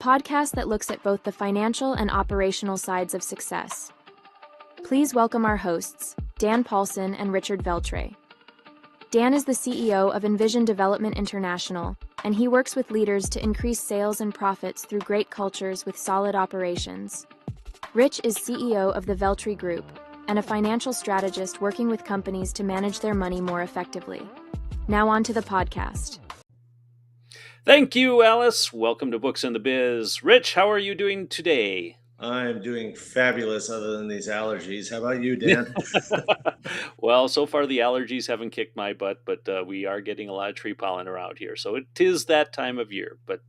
podcast that looks at both the financial and operational sides of success. Please welcome our hosts, Dan Paulson and Richard Veltre. Dan is the CEO of Envision Development International, and he works with leaders to increase sales and profits through great cultures with solid operations. Rich is CEO of the Veltre Group and a financial strategist working with companies to manage their money more effectively. Now on to the podcast. Thank you, Alice. Welcome to Books in the Biz. Rich, how are you doing today? I'm doing fabulous other than these allergies. How about you, Dan? Well, so far the allergies haven't kicked my butt, but we are getting a lot of tree pollen around here. So it is that time of year. But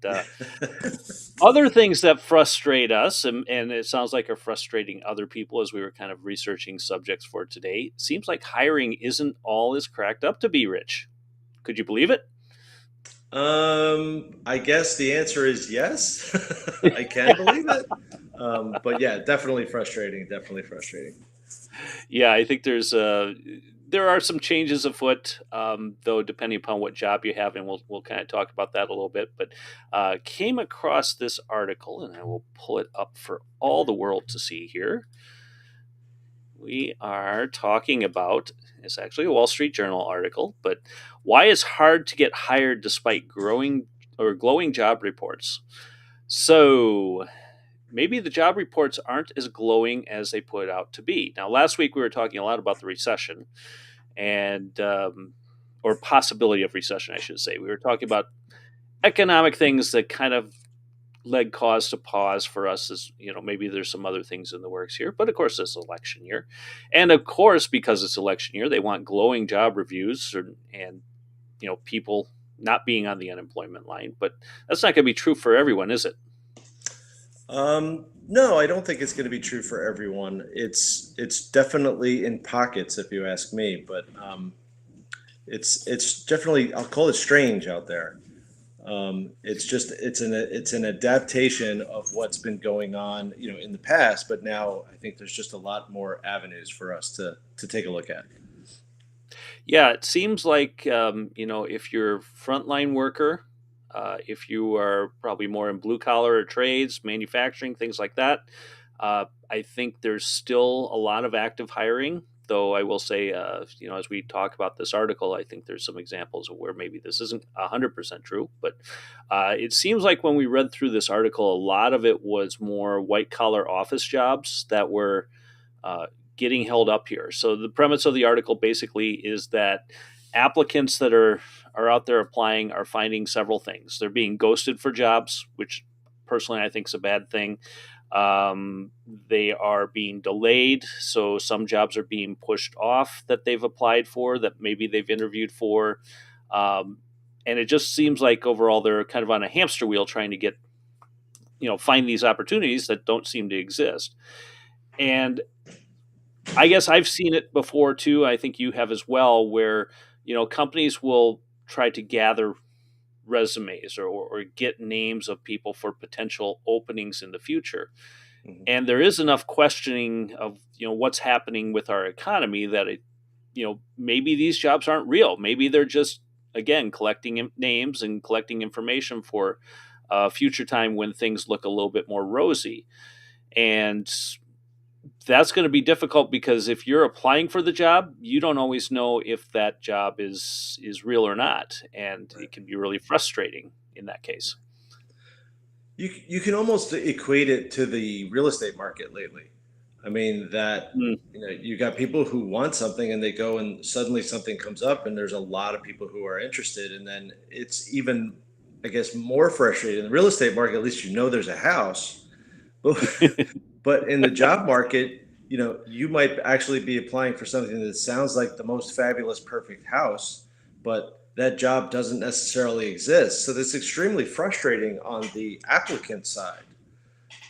other things that frustrate us, and it sounds like are frustrating other people as we were kind of researching subjects for today, seems like hiring isn't all as cracked up to be, Rich. Could you believe it? I guess the answer is yes. I can believe it. But yeah, definitely frustrating. Definitely frustrating. Yeah, I think there are some changes afoot, though, depending upon what job you have, and we'll kind of talk about that a little bit. But came across this article, and I will pull it up for all the world to see here. We are talking about, it's actually a Wall Street Journal article, but why it's hard to get hired despite glowing job reports. So maybe the job reports aren't as glowing as they put out to be. Now, last week we were talking a lot about the recession and or possibility of recession, I should say. We were talking about economic things that kind of led cause to pause for us, as maybe there's some other things in the works here, but of course it's election year, and of course because it's election year they want glowing job reviews and people not being on the unemployment line. But that's not going to be true for everyone, is it? No, I don't think it's going to be true for everyone. It's definitely in pockets, if you ask me, but it's definitely, I'll call it strange out there. It's an adaptation of what's been going on, in the past, but now I think there's just a lot more avenues for us to take a look at. Yeah, it seems like if you're a frontline worker, if you are probably more in blue collar or trades, manufacturing, things like that, I think there's still a lot of active hiring. Though I will say, as we talk about this article, I think there's some examples of where maybe this isn't 100% true. But it seems like when we read through this article, a lot of it was more white-collar office jobs that were getting held up here. So the premise of the article basically is that applicants that are out there applying are finding several things. They're being ghosted for jobs, which personally I think is a bad thing. They are being delayed, so some jobs are being pushed off that they've applied for, that maybe they've interviewed for, and it just seems like overall they're kind of on a hamster wheel trying to get, find these opportunities that don't seem to exist. And I guess I've seen it before too. I think you have as well, where companies will try to gather resumes or get names of people for potential openings in the future. Mm-hmm. And there is enough questioning of what's happening with our economy that maybe these jobs aren't real. Maybe they're just, again, collecting names and collecting information for a future time when things look a little bit more rosy. And that's going to be difficult because if you're applying for the job, you don't always know if that job is real or not, and it can be really frustrating in that case. You can almost equate it to the real estate market lately. I mean that you got people who want something and they go and suddenly something comes up and there's a lot of people who are interested, and then it's even, I guess, more frustrating. In the real estate market, at least there's a house. But in the job market, you might actually be applying for something that sounds like the most fabulous, perfect house, but that job doesn't necessarily exist. So that's extremely frustrating on the applicant side,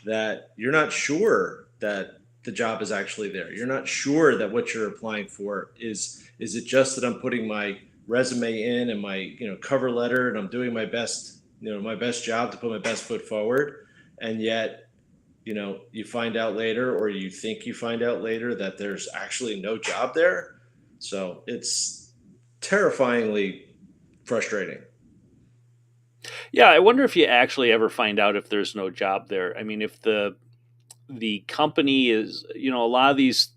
that you're not sure that the job is actually there. You're not sure that what you're applying for is it just that I'm putting my resume in and my cover letter and I'm doing my best job to put my best foot forward, and yet you find out later, or you think you find out later, that there's actually no job there. So it's terrifyingly frustrating. Yeah, I wonder if you actually ever find out if there's no job there. I mean, if the company is, a lot of these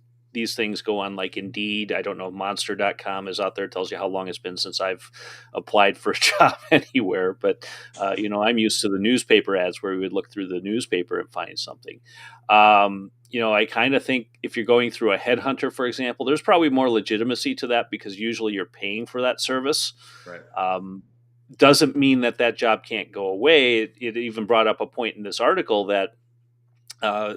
things go on like Indeed. I don't know, monster.com is out there, tells you how long it's been since I've applied for a job anywhere, but I'm used to the newspaper ads where we would look through the newspaper and find something. I kind of think if you're going through a headhunter, for example, there's probably more legitimacy to that because usually you're paying for that service. Right. Doesn't mean that job can't go away. It even brought up a point in this article that uh,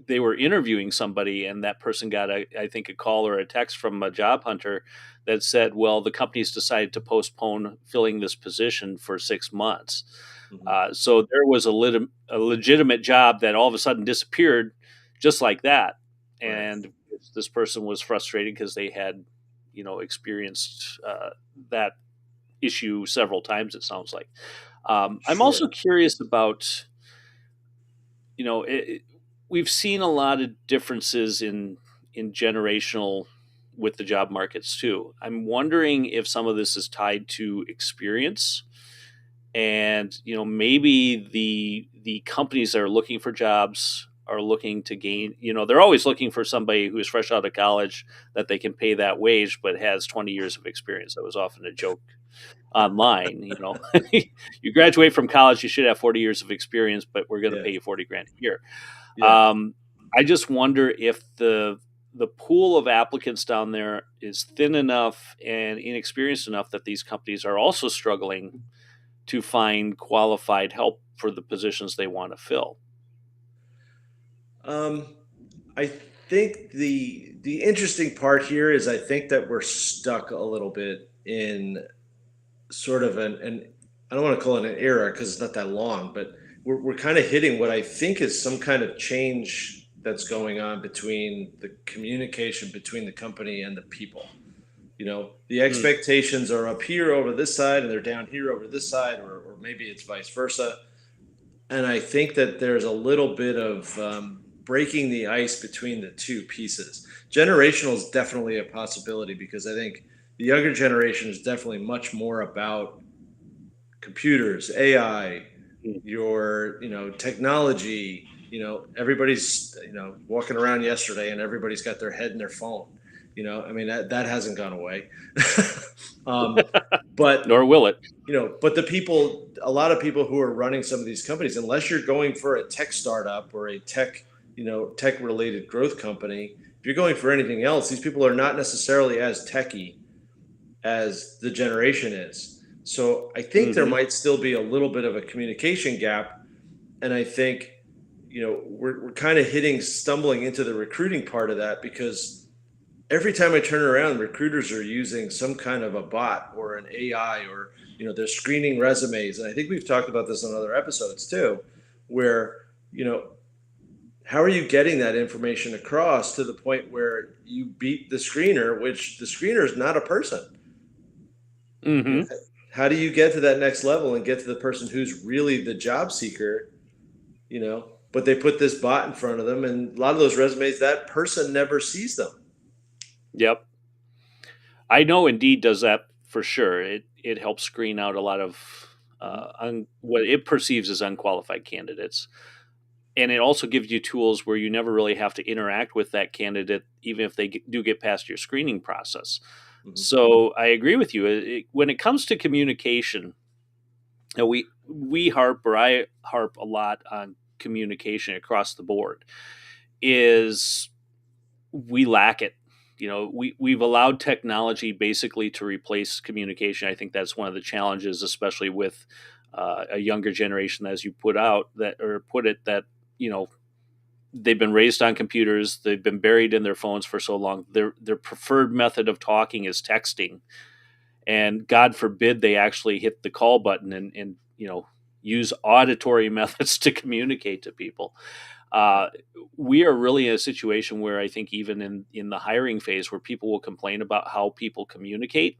they were interviewing somebody, and that person got, I think, a call or a text from a job hunter that said, "Well, the company's decided to postpone filling this position for 6 months." Hmm. So there was a legitimate job that all of a sudden disappeared, just like that. Right. And this person was frustrated because they had, experienced that issue several times. It sounds like. I'm also Sure. curious about, we've seen a lot of differences in generational with the job markets too. I'm wondering if some of this is tied to experience, and maybe the companies that are looking for jobs are looking to gain. They're always looking for somebody who is fresh out of college that they can pay that wage but has 20 years of experience. That was often a joke online. You graduate from college, you should have 40 years of experience, but we're going to Yeah. pay you 40 grand a year. Yeah. um, I just wonder if the pool of applicants down there is thin enough and inexperienced enough that these companies are also struggling to find qualified help for the positions they want to fill. Um, I think the interesting part here is I think that we're stuck a little bit in sort of an I don't want to call it an era because it's not that long, but we're kind of hitting what I think is some kind of change that's going on between the communication between the company and the people. The Mm, expectations are up here over this side and they're down here over this side, or maybe it's vice versa. And I think that there's a little bit of breaking the ice between the two pieces. Generational is definitely a possibility because I think the younger generation is definitely much more about computers, AI, mm. technology. Everybody's walking around yesterday, and everybody's got their head in their phone. I mean that hasn't gone away. um, but Nor will it. but a lot of people who are running some of these companies, unless you're going for a tech startup or a tech related growth company, if you're going for anything else, these people are not necessarily as techy as the generation is. So I think there Hmm. might still be a little bit of a communication gap. And I think, we're kind of stumbling into the recruiting part of that because every time I turn around, recruiters are using some kind of a bot or an AI, or, they're screening resumes. And I think we've talked about this on other episodes too, where, you know, how are you getting that information across to the point where you beat the screener, which the screener is not a person? You know, Hmm. how do you get to that next level and get to the person who's really the job seeker? But they put this bot in front of them, and a lot of those resumes, that person never sees them. Yep. I know Indeed does that for sure. It helps screen out a lot of Mhm. what it perceives as unqualified candidates, and it also gives you tools where you never really have to interact with that candidate, even if they do get past your screening process. Mhm. So I agree with you. When it comes to communication, we harp, or I harp a lot on communication across the board. Is we lack it. We've allowed technology basically to replace communication. I think that's one of the challenges, especially with a younger generation, as you put it, that you know they've been raised on computers, they've been buried in their phones for so long. Their preferred method of talking is texting, and God forbid they actually hit the call button and use auditory methods to communicate to people. Right. uh, we are really in a situation where I think even in the hiring phase, where people will complain about how people communicate,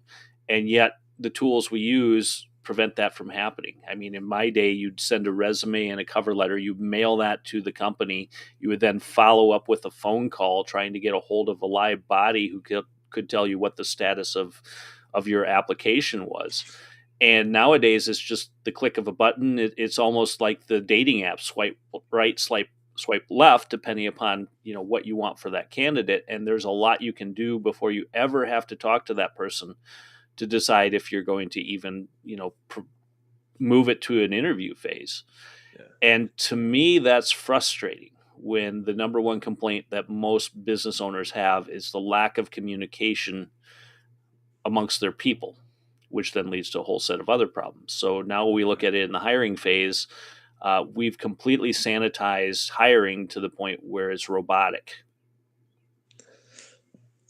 and yet the tools we use prevent that from happening. I mean, in my day, you'd send a resume and a cover letter, you'd mail that to the company, you would then follow up with a phone call trying to get a hold of a live body who could tell you what the status of your application was. And nowadays, it's just the click of a button. It's almost like the dating app: swipe right, swipe left, depending upon what you want for that candidate. And there's a lot you can do before you ever have to talk to that person to decide if you're going to even move it to an interview phase. Yeah. And to me, that's frustrating when the number one complaint that most business owners have is the lack of communication amongst their people, which then leads to a whole set of other problems. So now we look at it in the hiring phase. We've completely sanitized hiring to the point where it's robotic.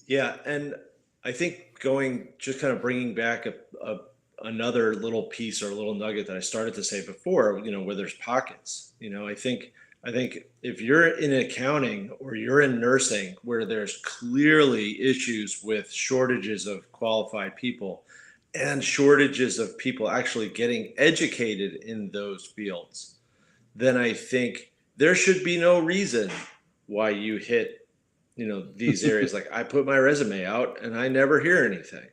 Yeah, and I think just kind of bringing back another little piece or a little nugget that I started to say before, where there's pockets. I think if you're in accounting or you're in nursing where there's clearly issues with shortages of qualified people and shortages of people actually getting educated in those fields, then I think there should be no reason why you hit these areas. Like, I put my resume out and I never hear anything.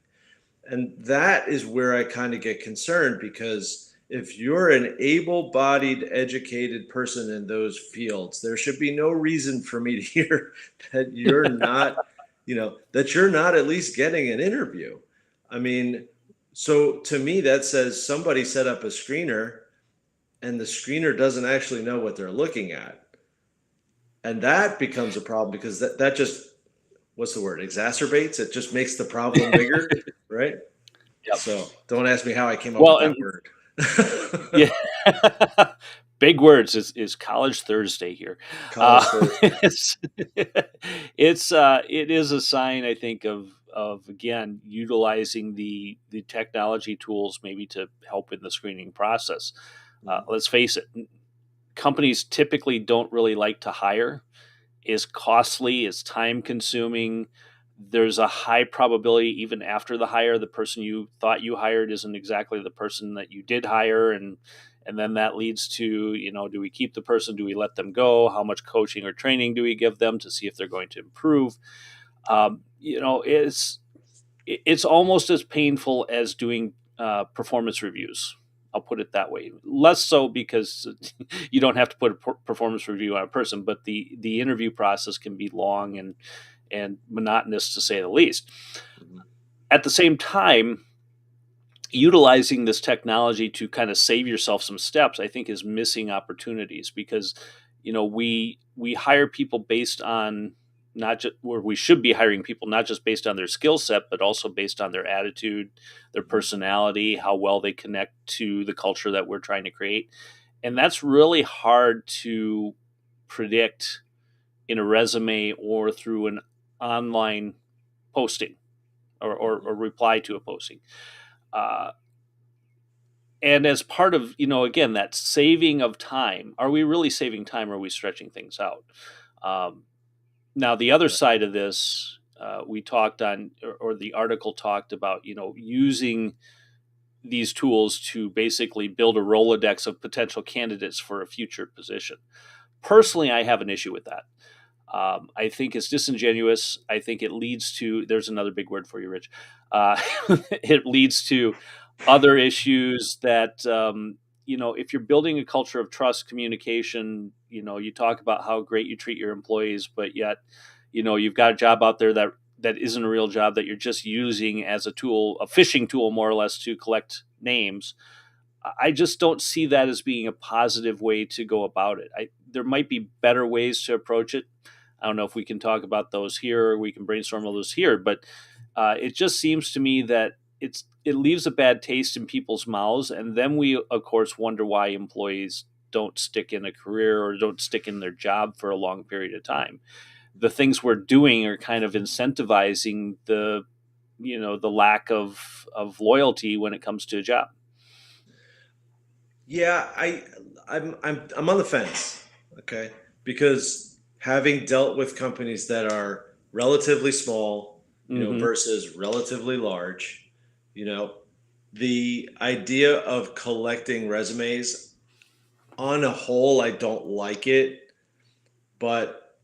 And that is where I kind of get concerned, because if you're an able-bodied, educated person in those fields, there should be no reason for me to hear that you're not, that you're not at least getting an interview. I mean, so to me, that says somebody set up a screener and the screener doesn't actually know what they're looking at. And that becomes a problem, because that just, what's the word? Exacerbates. It just makes the problem bigger, right? Yep. So don't ask me how I came up with that word. Yeah. Big words is College Thursday here. College Thursday. It is a sign, I think, of again utilizing the technology tools maybe to help in the screening process. Let's face it, companies typically don't really like to hire. It's costly, it's time consuming. There's a high probability even after the hire, the person you thought you hired isn't exactly the person that you did hire. And then that leads to, do we keep the person? Do we let them go? How much coaching or training do we give them to see if they're going to improve? It's almost as painful as doing performance reviews. I'll put it that way. Less so because you don't have to put a performance review on a person, but the interview process can be long and monotonous, to say the least. Mm-hmm. At the same time, utilizing this technology to kind of save yourself some steps, I think, is missing opportunities, because we hire people based on not just, where we should be hiring people not just based on their skill set, but also based on their attitude, their personality, how well they connect to the culture that we're trying to create. And that's really hard to predict in a resume or through an online posting or reply to a posting. And as part of, again, that saving of time, are we really saving time, or are we stretching things out? Now, the other side of this, we talked on, or the article talked about, using these tools to basically build a Rolodex of potential candidates for a future position. Personally, I have an issue with that. I think it's disingenuous. I think it leads to, there's another big word for you, Rich. It leads to other issues that, if you're building a culture of trust, communication, you talk about how great you treat your employees, but yet, you've got a job out there that isn't a real job, that you're just using as a tool, a fishing tool, more or less, to collect names. I just don't see that as being a positive way to go about it. There might be better ways to approach it. I don't know if we can talk about those here, or we can brainstorm those here, but it just seems to me that it leaves a bad taste in people's mouths. And then we, of course, wonder why employees don't stick in a career or don't stick in their job for a long period of time. The things we're doing are kind of incentivizing the lack of loyalty when it comes to a job. Yeah, I'm on the fence, okay? Because having dealt with companies that are relatively small, versus relatively large, the idea of collecting resumes, on a whole, I don't like it, but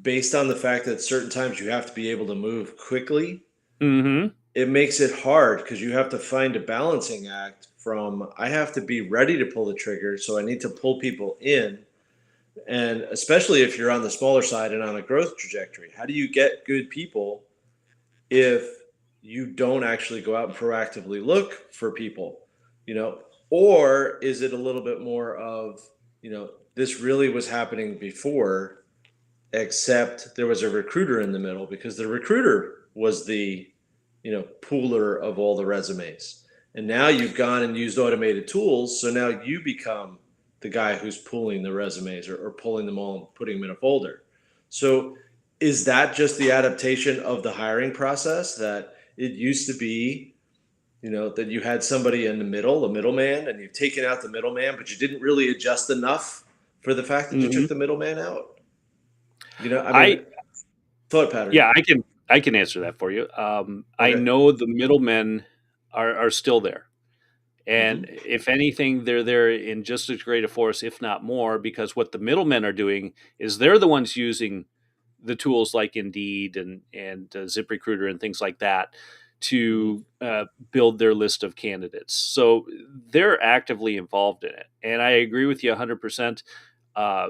based on the fact that certain times you have to be able to move quickly, it makes it hard, because you have to find a balancing act from I have to be ready to pull the trigger, so I need to pull people in. And especially if you're on the smaller side and on a growth trajectory, how do you get good people if you don't actually go out and proactively look for people, you know? Or is it a little bit more of, this really was happening before, except there was a recruiter in the middle because the recruiter was the, pooler of all the resumes. And now you've gone and used automated tools. So now you become the guy who's pooling the resumes or pulling them all and putting them in a folder. So is that just the adaptation of the hiring process that it used to be, that you had somebody in the middle, a middleman, and you've taken out the middleman, but you didn't really adjust enough for the fact that you Hmm. took the middleman out? I Thought pattern. Yeah, I can answer that for you. I Okay. know the middlemen are still there. And Mm-hmm. if anything, they're there in just as great a force, if not more, because what the middlemen are doing is they're the ones using the tools like Indeed and ZipRecruiter and things like that Mm-hmm. to build their list of candidates. So they're actively involved in it, and I agree with you 100%. Uh,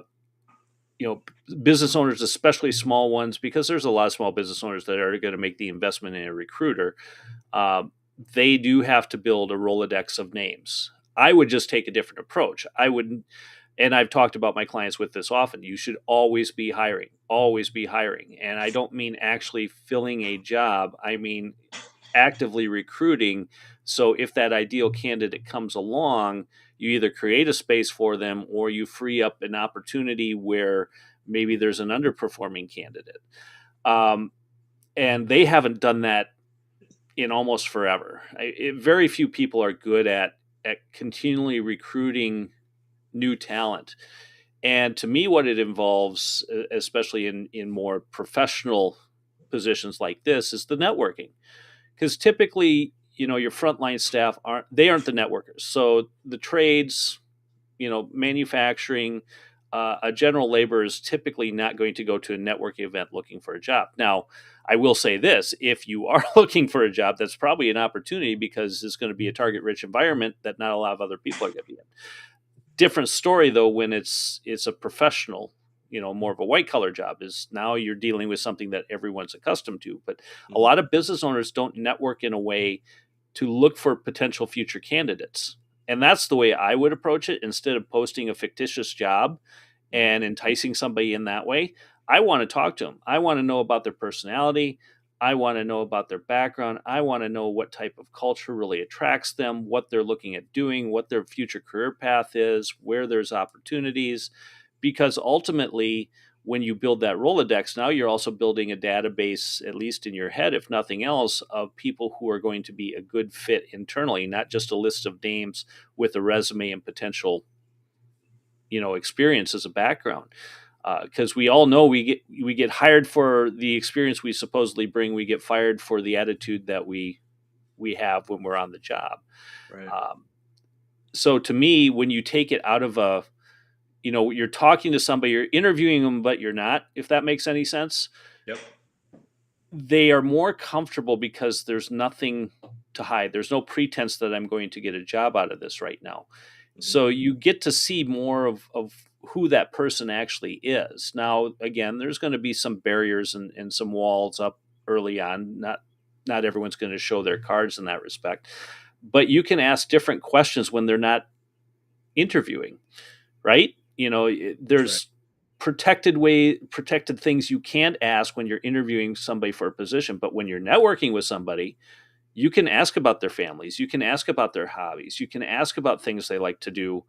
you know, business owners, especially small ones, because there's a lot of small business owners that are going to make the investment in a recruiter. Uh, they do have to build a Rolodex of names. I would just take a different approach. I wouldn't, and I've talked about my clients with this often. You should always be hiring, always be hiring. And I don't mean actually filling a job, I mean actively recruiting. So if that ideal candidate comes along, you either create a space for them or you free up an opportunity where maybe there's an underperforming candidate. Um, and they haven't done that in almost forever. Very few people are good at continually recruiting new talent. And to me, what it involves, especially in more professional positions like this, is the networking. Because typically, your frontline staff aren't the networkers. So the trades, manufacturing, a general laborer is typically not going to go to a networking event looking for a job. Now, I will say this: if you are looking for a job, that's probably an opportunity because it's going to be a target-rich environment that not a lot of other people are going to be in. Different story though when it's a professional, more of a white collar job. Is now you're dealing with something that everyone's accustomed to. But a Mm-hmm. lot of business owners don't network in a way to look for potential future candidates. And that's the way I would approach it. Instead of posting a fictitious job Mm-hmm. and enticing somebody in that way, I want to talk to them. I want to know about their personality. I want to know about their background. I want to know what type of culture really attracts them, what they're looking at doing, what their future career path is, where there's opportunities. Because ultimately, when you build that Rolodex, now you're also building a database, at least in your head, if nothing else, of people who are going to be a good fit internally, not just a list of names with a resume and potential, experience as a background. Because we all know we get hired for the experience we supposedly bring. We get fired for the attitude that we have when we're on the job. Right. Um, so to me, when you take it out of you're talking to somebody, you're interviewing them, but you're not, if that makes any sense. Yep. They are more comfortable because there's nothing to hide. There's no pretense that I'm going to get a job out of this right now. Mm-hmm. So you get to see more of who that person actually is. Now, again, there's going to be some barriers and some walls up early on. Not everyone's going to show their cards in that respect. But you can ask different questions when they're not interviewing, right? That's right. There's protected things you can't ask when you're interviewing somebody for a position, but when you're networking with somebody, you can ask about their families, you can ask about their hobbies, you can ask about things they like to do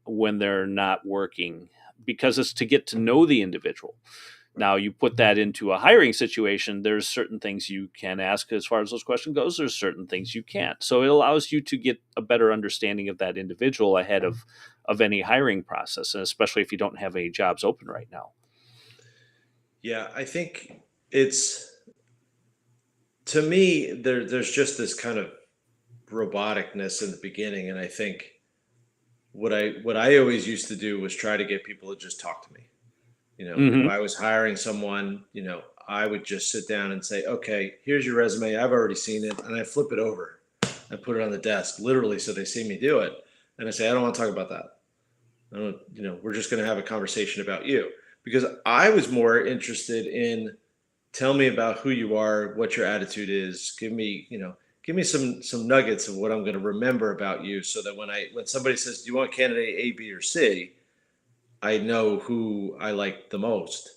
when they're not working, because it's to get to know the individual. Right. Now, you put that into a hiring situation, there's certain things you can ask as far as those questions goes, there's certain things you can't. So it allows you to get a better understanding of that individual ahead of any hiring process, and especially if you don't have any jobs open right now. Yeah, I think it's to me there's just this kind of roboticness in the beginning, and I think what I always used to do was try to get people to just talk to me. If Hmm. I was hiring someone, I would just sit down and say, okay, here's your resume. I've already seen it. And I flip it over. I put it on the desk, literally, so they see me do it. And I say, I don't want to talk about that. I don't, we're just going to have a conversation about you. Because I was more interested in, tell me about who you are, what your attitude is. Give me some nuggets of what I'm going to remember about you, so that when somebody says, "Do you want candidate A, B, or C?" I know who I like the most.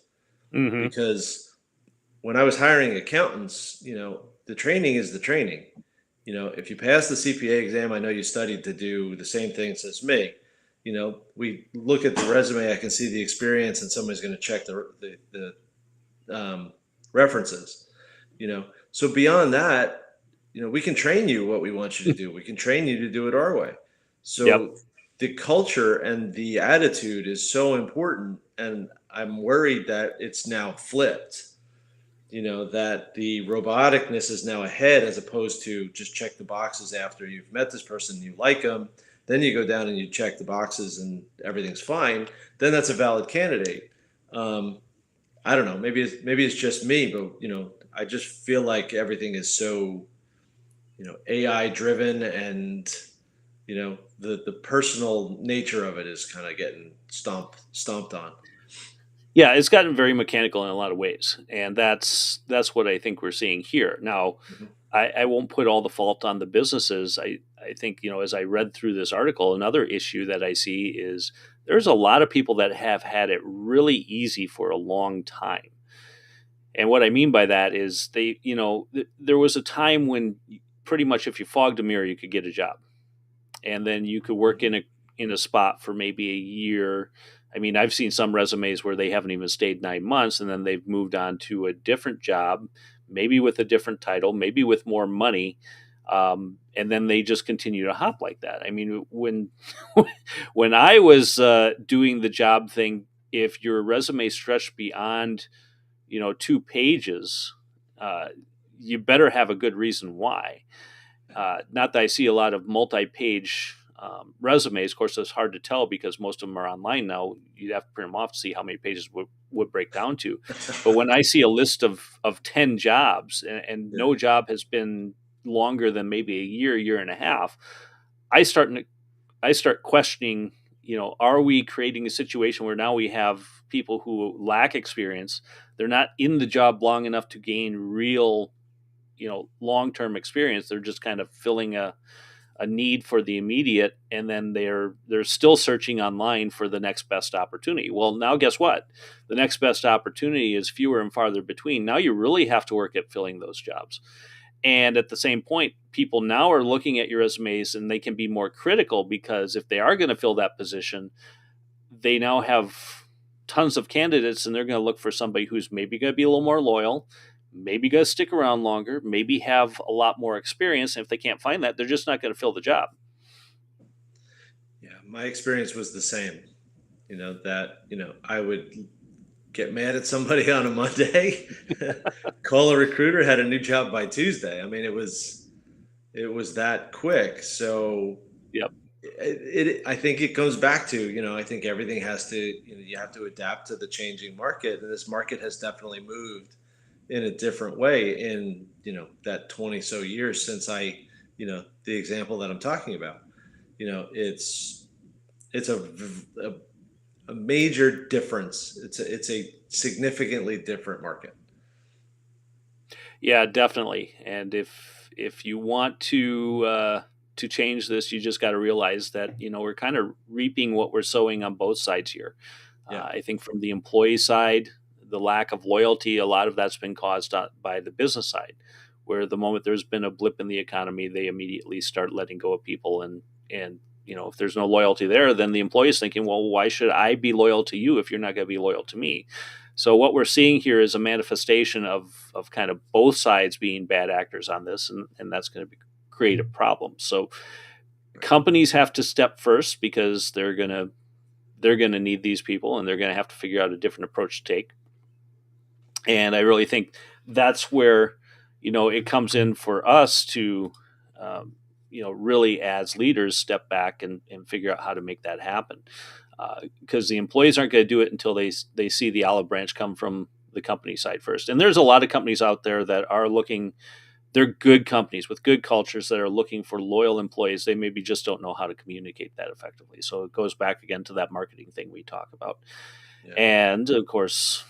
Hmm. Because when I was hiring accountants, the training is the training. If you pass the CPA exam, I know you studied to do the same things as me. We look at the resume, I can see the experience, and somebody's going to check the references. So beyond that, we can train you what we want you to do. We can train you to do it our way. Yep. So the culture and the attitude is so important, and I'm worried that it's now flipped. That the roboticness is now ahead, as opposed to just check the boxes after you've met this person, you like them, then you go down and you check the boxes and everything's fine. Then that's a valid candidate. I don't know. Maybe it's just me, but I just feel like everything is so AI driven, and the personal nature of it is kind of getting stomped on. Yeah, it's gotten very mechanical in a lot of ways, and that's what I think we're seeing here. Now, Mhm. I won't put all the fault on the businesses. I think, as I read through this article, another issue that I see is there's a lot of people that have had it really easy for a long time. And what I mean by that is there was a time when pretty much if you fogged a mirror, you could get a job, and then you could work Mhm. in a spot for maybe a year. I mean, I've seen some resumes where they haven't even stayed 9 months, and then they've moved on to a different job, maybe with a different title, maybe with more money, and then they just continue to hop like that. I mean, when when I was doing the job thing, if your resume stretched beyond 2 pages, uh, you better have a good reason why. Not that I see a lot of multi-page resumes. Of course, it's hard to tell because most of them are online now. You'd have to print them off to see how many pages would break down to. But when I see a list of 10 jobs, and Yeah. no job has been longer than maybe a year and a half, I start I start questioning, are we creating a situation where now we have people who lack experience? They're not in the job long enough to gain real, long-term experience. They're just kind of filling a need for the immediate, and then they're still searching online for the next best opportunity. Well, now guess what? The next best opportunity is fewer and farther between. Now you really have to work at filling those jobs. And at the same point, people now are looking at your resumes and they can be more critical, because if they are going to fill that position, they now have tons of candidates, and they're going to look for somebody who's maybe going to be a little more loyal, maybe going to stick around longer, maybe have a lot more experience. And if they can't find that, they're just not going to fill the job. Yeah, my experience was the same. That I would get mad at somebody on a Monday, call a recruiter, had a new job by Tuesday. I mean, it was that quick. So Yep. I think it goes back to, I think everything has to, you have to adapt to the changing market, and this market has definitely moved in a different way in, that 20 so years since the example that I'm talking about. It's a major difference. It's a significantly different market. Yeah, definitely. And if you want to change this, you just got to realize that we're kind of reaping what we're sowing on both sides here. Yeah. I think from the employee side, the lack of loyalty, a lot of that's been caused by the business side, where the moment there's been a blip in the economy, they immediately start letting go of people, and if there's no loyalty there, then the employee is thinking, well, why should I be loyal to you if you're not going to be loyal to me? So what we're seeing here is a manifestation of kind of both sides being bad actors on this, and that's going to create a problem. So Right. companies have to step first, because they're going to need these people, and they're going to have to figure out a different approach to take. And I really think that's where it comes in for us to really, as leaders, step back and figure out how to make that happen, because the employees aren't going to do it until they see the olive branch come from the company side first. And there's a lot of companies out there that are looking they're good companies with good cultures that are looking for loyal employees. They maybe just don't know how to communicate that effectively. So it goes back again to that marketing thing we talk about. Yeah. And of course,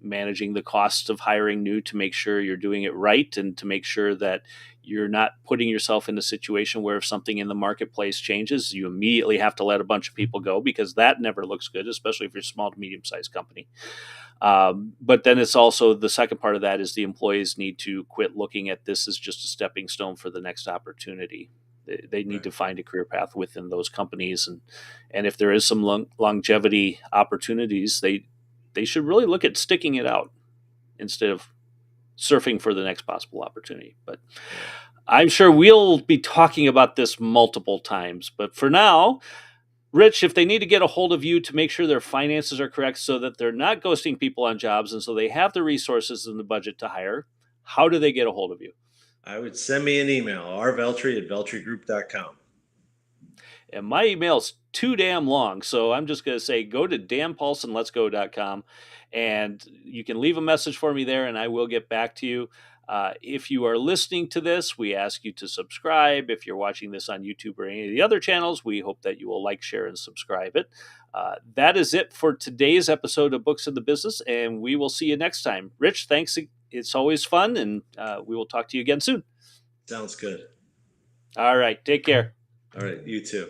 managing the costs of hiring new to make sure you're doing it right, and to make sure that you're not putting yourself in a situation where if something in the marketplace changes, you immediately have to let a bunch of people go, because that never looks good, especially if you're a small to medium-sized company. But then it's also, the second part of that is the employees need to quit looking at this as just a stepping stone for the next opportunity. They need Right. to find a career path within those companies, and if there is some longevity opportunities, they should really look at sticking it out instead of surfing for the next possible opportunity. But I'm sure we'll be talking about this multiple times. But for now, Rich, if they need to get a hold of you to make sure their finances are correct so that they're not ghosting people on jobs and so they have the resources and the budget to hire, how do they get a hold of you? I would send me an email, rveltry@veltrygroup.com. And my email's too damn long, so I'm just going to say go to danpaulsonletsgo.com, and you can leave a message for me there, and I will get back to you. If you are listening to this, we ask you to subscribe. If you're watching this on YouTube or any of the other channels, we hope that you will like, share, and subscribe it. That is it for today's episode of Books of the Business, and we will see you next time. Rich, thanks. It's always fun, and we will talk to you again soon. Sounds good. All right. Take care. All right. You too.